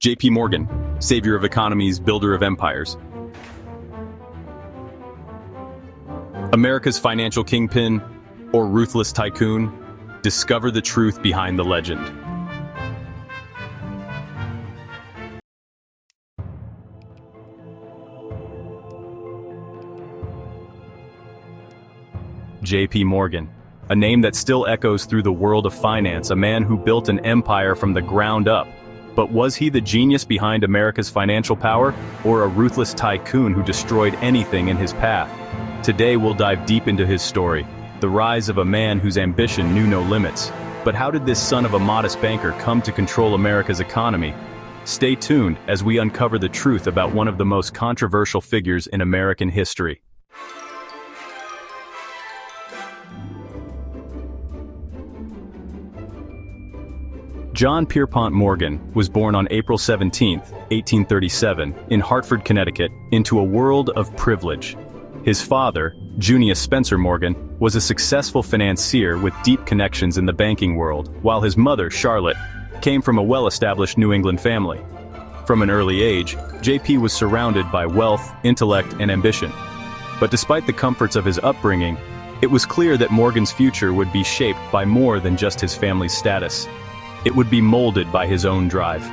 J.P. Morgan, savior of economies, builder of empires. America's financial kingpin, or ruthless tycoon? Discover the truth behind the legend. J.P. Morgan, a name that still echoes through the world of finance, a man who built an empire from the ground up. But was he the genius behind America's financial power, or a ruthless tycoon who destroyed anything in his path? Today we'll dive deep into his story, the rise of a man whose ambition knew no limits. But how did this son of a modest banker come to control America's economy? Stay tuned as we uncover the truth about one of the most controversial figures in American history. John Pierpont Morgan was born on April 17, 1837, in Hartford, Connecticut, into a world of privilege. His father, Junius Spencer Morgan, was a successful financier with deep connections in the banking world, while his mother, Charlotte, came from a well-established New England family. From an early age, J.P. was surrounded by wealth, intellect, and ambition. But despite the comforts of his upbringing, it was clear that Morgan's future would be shaped by more than just his family's status. It would be molded by his own drive.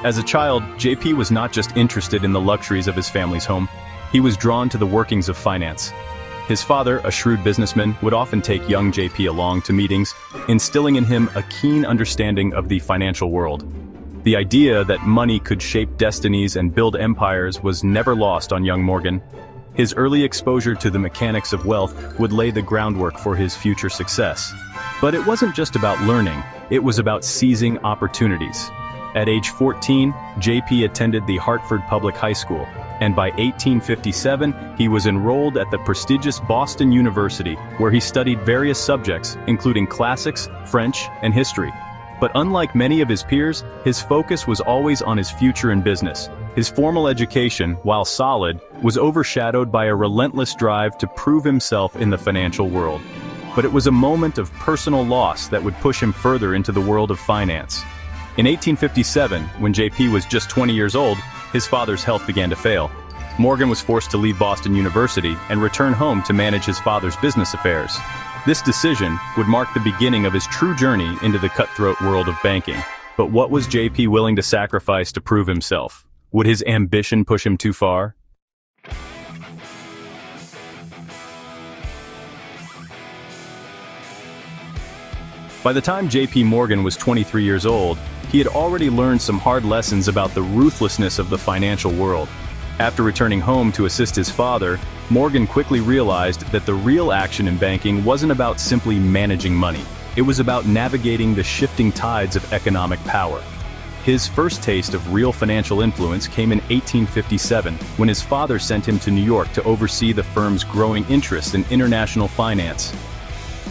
As a child, J.P. was not just interested in the luxuries of his family's home. He was drawn to the workings of finance. His father, a shrewd businessman, would often take young J.P. along to meetings, instilling in him a keen understanding of the financial world. The idea that money could shape destinies and build empires was never lost on young Morgan. His early exposure to the mechanics of wealth would lay the groundwork for his future success. But it wasn't just about learning, it was about seizing opportunities. At age 14, J.P. attended the Hartford Public High School, and by 1857, he was enrolled at the prestigious Boston University, where he studied various subjects, including classics, French, and history. But unlike many of his peers, his focus was always on his future in business. His formal education, while solid, was overshadowed by a relentless drive to prove himself in the financial world. But it was a moment of personal loss that would push him further into the world of finance. In 1857, when J.P. was just 20 years old, his father's health began to fail. Morgan was forced to leave Boston University and return home to manage his father's business affairs. This decision would mark the beginning of his true journey into the cutthroat world of banking. But what was J.P. willing to sacrifice to prove himself? Would his ambition push him too far? By the time J.P. Morgan was 23 years old, he had already learned some hard lessons about the ruthlessness of the financial world. After returning home to assist his father, Morgan quickly realized that the real action in banking wasn't about simply managing money. It was about navigating the shifting tides of economic power. His first taste of real financial influence came in 1857, when his father sent him to New York to oversee the firm's growing interest in international finance.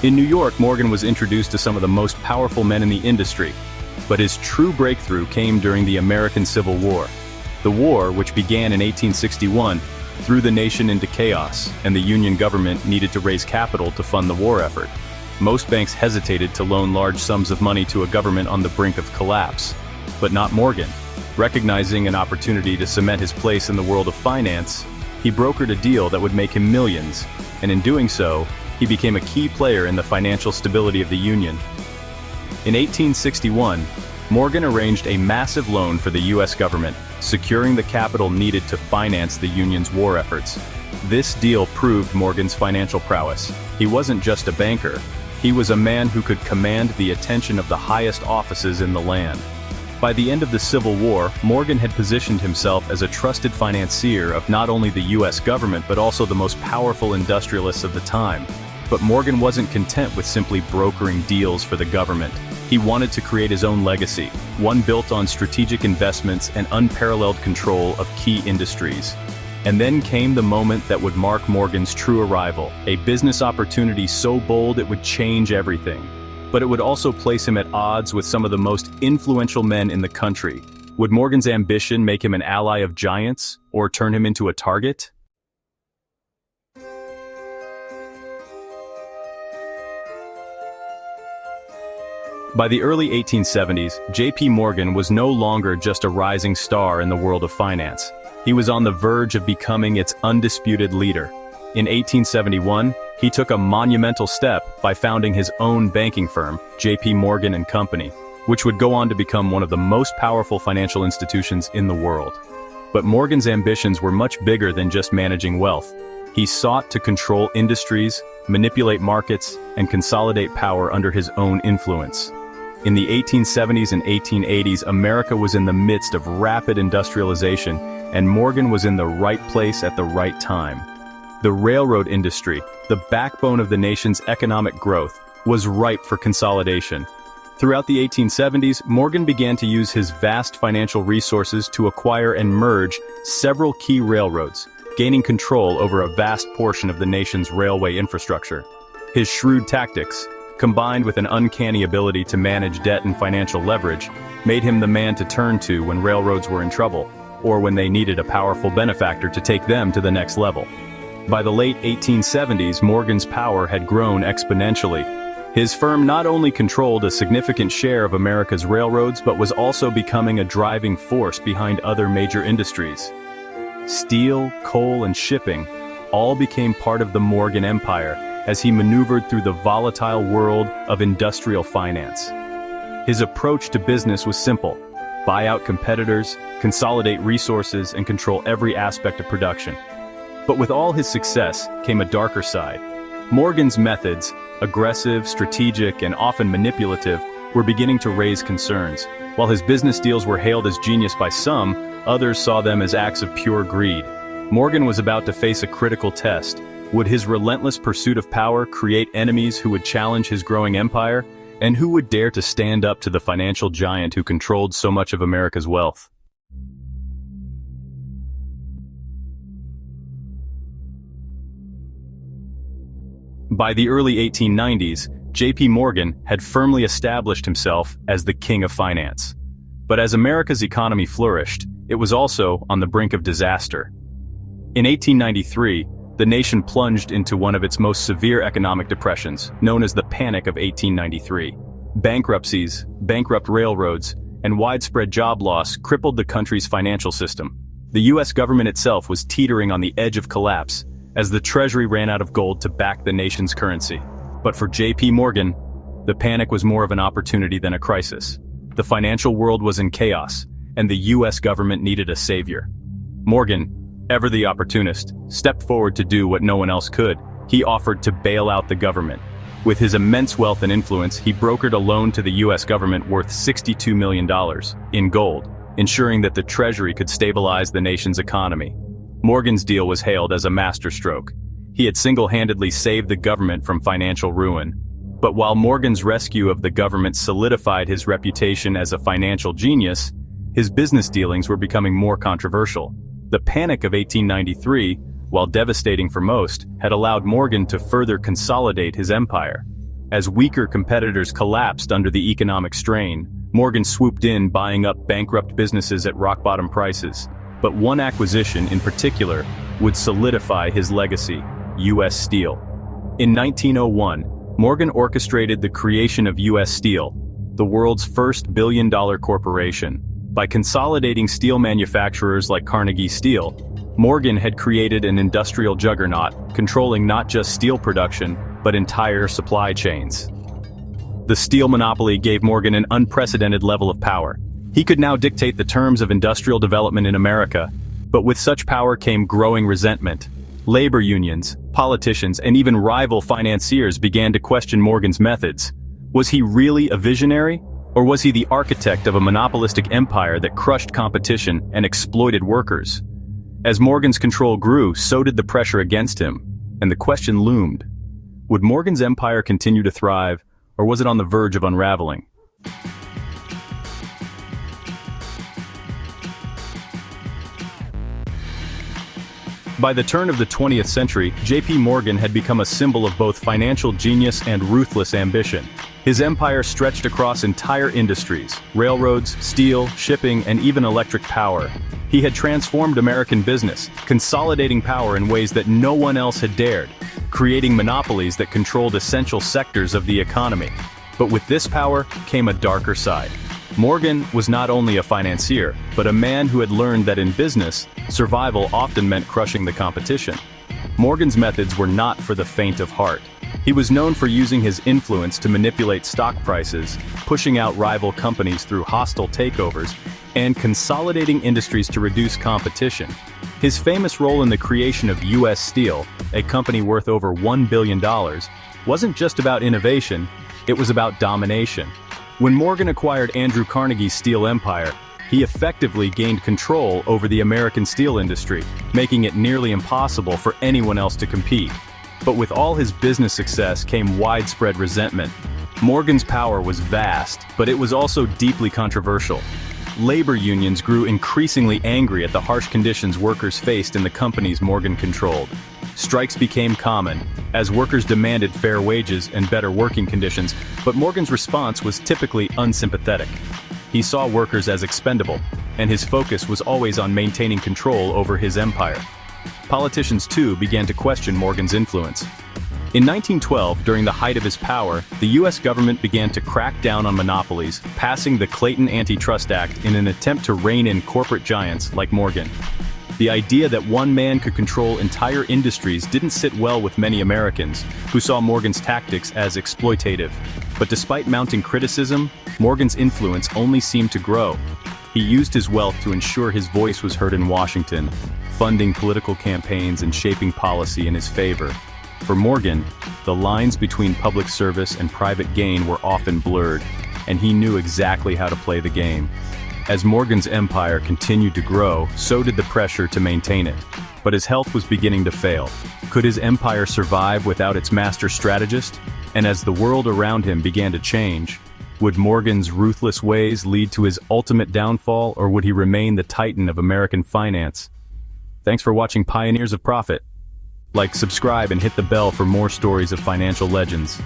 In New York, Morgan was introduced to some of the most powerful men in the industry, but his true breakthrough came during the American Civil War. The war, which began in 1861, threw the nation into chaos, and the Union government needed to raise capital to fund the war effort. Most banks hesitated to loan large sums of money to a government on the brink of collapse. But not Morgan. Recognizing an opportunity to cement his place in the world of finance, he brokered a deal that would make him millions, and in doing so, he became a key player in the financial stability of the Union. In 1861, Morgan arranged a massive loan for the U.S. government, securing the capital needed to finance the Union's war efforts. This deal proved Morgan's financial prowess. He wasn't just a banker, he was a man who could command the attention of the highest offices in the land. By the end of the Civil War, Morgan had positioned himself as a trusted financier of not only the U.S. government but also the most powerful industrialists of the time. But Morgan wasn't content with simply brokering deals for the government. He wanted to create his own legacy, one built on strategic investments and unparalleled control of key industries. And then came the moment that would mark Morgan's true arrival, a business opportunity so bold it would change everything. But it would also place him at odds with some of the most influential men in the country. Would Morgan's ambition make him an ally of giants, or turn him into a target? By the early 1870s, J.P. Morgan was no longer just a rising star in the world of finance. He was on the verge of becoming its undisputed leader. In 1871, he took a monumental step by founding his own banking firm, J.P. Morgan and Company, which would go on to become one of the most powerful financial institutions in the world. But Morgan's ambitions were much bigger than just managing wealth. He sought to control industries, manipulate markets, and consolidate power under his own influence. In the 1870s and 1880s, America was in the midst of rapid industrialization, and Morgan was in the right place at the right time. The railroad industry, the backbone of the nation's economic growth, was ripe for consolidation. Throughout the 1870s, Morgan began to use his vast financial resources to acquire and merge several key railroads, gaining control over a vast portion of the nation's railway infrastructure. His shrewd tactics, combined with an uncanny ability to manage debt and financial leverage, made him the man to turn to when railroads were in trouble, or when they needed a powerful benefactor to take them to the next level. By the late 1870s, Morgan's power had grown exponentially. His firm not only controlled a significant share of America's railroads, but was also becoming a driving force behind other major industries. Steel, coal, and shipping all became part of the Morgan Empire as he maneuvered through the volatile world of industrial finance. His approach to business was simple: buy out competitors, consolidate resources, and control every aspect of production. But with all his success came a darker side. Morgan's methods, aggressive, strategic, and often manipulative, were beginning to raise concerns. While his business deals were hailed as genius by some, others saw them as acts of pure greed. Morgan was about to face a critical test. Would his relentless pursuit of power create enemies who would challenge his growing empire? And who would dare to stand up to the financial giant who controlled so much of America's wealth? By the early 1890s, J.P. Morgan had firmly established himself as the king of finance. But as America's economy flourished, it was also on the brink of disaster. In 1893, the nation plunged into one of its most severe economic depressions, known as the Panic of 1893. Bankruptcies, bankrupt railroads, and widespread job loss crippled the country's financial system. The U.S. government itself was teetering on the edge of collapse, as the Treasury ran out of gold to back the nation's currency. But for J.P. Morgan, the panic was more of an opportunity than a crisis. The financial world was in chaos, and the U.S. government needed a savior. Morgan, ever the opportunist, stepped forward to do what no one else could. He offered to bail out the government. With his immense wealth and influence, he brokered a loan to the U.S. government worth $62 million in gold, ensuring that the Treasury could stabilize the nation's economy. Morgan's deal was hailed as a masterstroke. He had single-handedly saved the government from financial ruin. But while Morgan's rescue of the government solidified his reputation as a financial genius, his business dealings were becoming more controversial. The Panic of 1893, while devastating for most, had allowed Morgan to further consolidate his empire. As weaker competitors collapsed under the economic strain, Morgan swooped in, buying up bankrupt businesses at rock-bottom prices. But one acquisition in particular would solidify his legacy: U.S. Steel. In 1901, Morgan orchestrated the creation of U.S. Steel, the world's first billion-dollar corporation. By consolidating steel manufacturers like Carnegie Steel, Morgan had created an industrial juggernaut, controlling not just steel production, but entire supply chains. The steel monopoly gave Morgan an unprecedented level of power. He could now dictate the terms of industrial development in America, but with such power came growing resentment. Labor unions, politicians, and even rival financiers began to question Morgan's methods. Was he really a visionary? Or was he the architect of a monopolistic empire that crushed competition and exploited workers? As Morgan's control grew, so did the pressure against him, and the question loomed: would Morgan's empire continue to thrive, or was it on the verge of unraveling? By the turn of the 20th century, J.P. Morgan had become a symbol of both financial genius and ruthless ambition. His empire stretched across entire industries: railroads, steel, shipping, and even electric power. He had transformed American business, consolidating power in ways that no one else had dared, creating monopolies that controlled essential sectors of the economy. But with this power came a darker side. Morgan was not only a financier, but a man who had learned that in business, survival often meant crushing the competition. Morgan's methods were not for the faint of heart. He was known for using his influence to manipulate stock prices, pushing out rival companies through hostile takeovers, and consolidating industries to reduce competition. His famous role in the creation of U.S. Steel, a company worth over $1 billion, wasn't just about innovation, it was about domination. When Morgan acquired Andrew Carnegie's steel empire, he effectively gained control over the American steel industry, making it nearly impossible for anyone else to compete. But with all his business success came widespread resentment. Morgan's power was vast, but it was also deeply controversial. Labor unions grew increasingly angry at the harsh conditions workers faced in the companies Morgan controlled. Strikes became common, as workers demanded fair wages and better working conditions, but Morgan's response was typically unsympathetic. He saw workers as expendable, and his focus was always on maintaining control over his empire. Politicians, too, began to question Morgan's influence. In 1912, during the height of his power, the U.S. government began to crack down on monopolies, passing the Clayton Antitrust Act in an attempt to rein in corporate giants like Morgan. The idea that one man could control entire industries didn't sit well with many Americans, who saw Morgan's tactics as exploitative. But despite mounting criticism, Morgan's influence only seemed to grow. He used his wealth to ensure his voice was heard in Washington, funding political campaigns and shaping policy in his favor. For Morgan, the lines between public service and private gain were often blurred, and he knew exactly how to play the game. As Morgan's empire continued to grow, so did the pressure to maintain it. But his health was beginning to fail. Could his empire survive without its master strategist? And as the world around him began to change, would Morgan's ruthless ways lead to his ultimate downfall, or would he remain the titan of American finance? Thanks for watching Pioneers of Profit. Like, subscribe, and hit the bell for more stories of financial legends.